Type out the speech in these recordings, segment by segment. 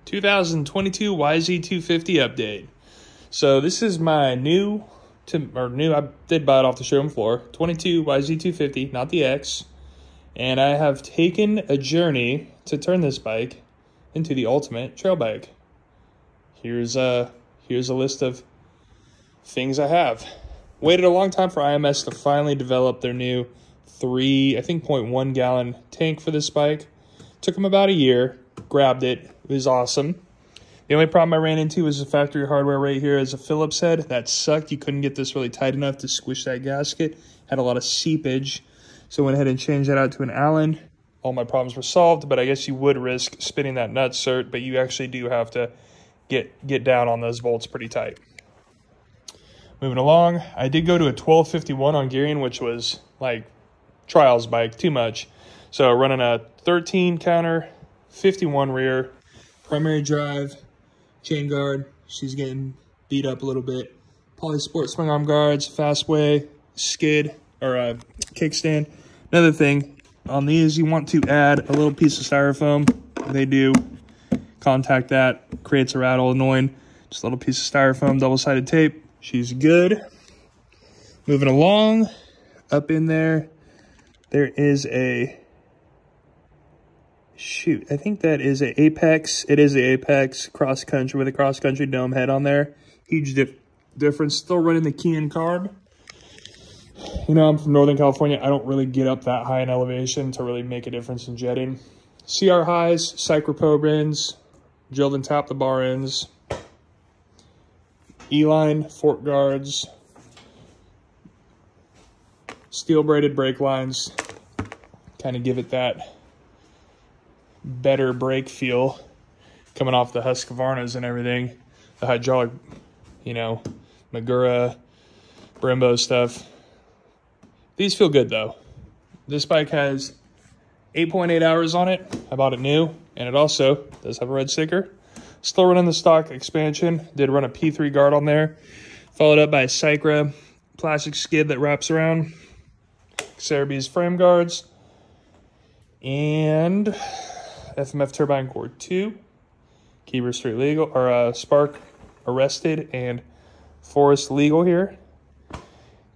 2022 YZ250 update. So this is my I did buy it off the showroom floor, 22 YZ250, not the X. And I have taken a journey to turn this bike into the ultimate trail bike. Here's a list of things I have. Waited a long time for IMS to finally develop their new 0.1 gallon tank for this bike. Took them about a year. Grabbed it. It was awesome. The only problem I ran into was the factory hardware right here as a Phillips head. That sucked. You couldn't get this really tight enough to squish that gasket. Had a lot of seepage. So I went ahead and changed that out to an Allen. All my problems were solved, but I guess you would risk spinning that nut cert, but you actually do have to get down on those bolts pretty tight. Moving along, I did go to a 1251 on Gearion, which was like trials bike, too much. So running a 13 counter, 51 rear, primary drive, chain guard. She's getting beat up a little bit. Polysport swing arm guards, Fastway, skid, or a kickstand. Another thing, on these you want to add a little piece of styrofoam. They do. Contact that, creates a rattle, annoying. Just a little piece of styrofoam, double-sided tape. She's good. Moving along, up in there is a, I think that is a Apex. It is the Apex cross country with a cross country dome head on there. Huge difference. Still running the Keyan carb. You know, I'm from Northern California. I don't really get up that high in elevation to really make a difference in jetting. CR highs, Cycropro bins, drilled and tapped the bar ends. E-line fork guards. Steel braided brake lines. Kind of give it that better brake feel coming off the Husqvarnas and everything. The hydraulic, you know, Magura, Brembo stuff. These feel good though. This bike has 8.8 hours on it. I bought it new, and it also does have a red sticker. Still running the stock expansion. Did run a P3 guard on there. Followed up by a Cycra plastic skid that wraps around. Cerebe's frame guards. And FMF turbine cord 2. Keeper Street legal, or Spark arrested and Forest legal here.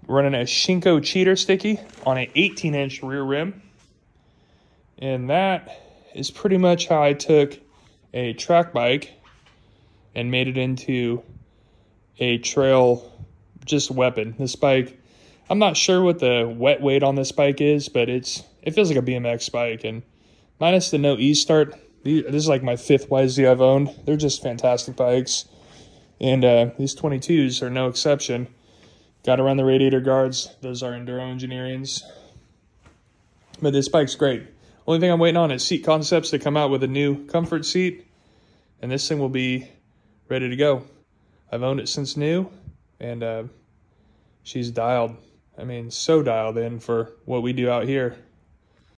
Running a Shinko cheater sticky on an 18-inch rear rim. And that is pretty much how I took a track bike and made it into a trail just weapon. This bike, I'm not sure what the wet weight on this bike is, but it feels like a BMX bike. And minus the no e-start, this is like my 5th YZ I've owned. They're just fantastic bikes. And these 22s are no exception. Got to run the radiator guards. Those are Enduro Engineering's. But this bike's great. Only thing I'm waiting on is Seat Concepts to come out with a new comfort seat. And this thing will be ready to go. I've owned it since new. And she's dialed. I mean, so dialed in for what we do out here.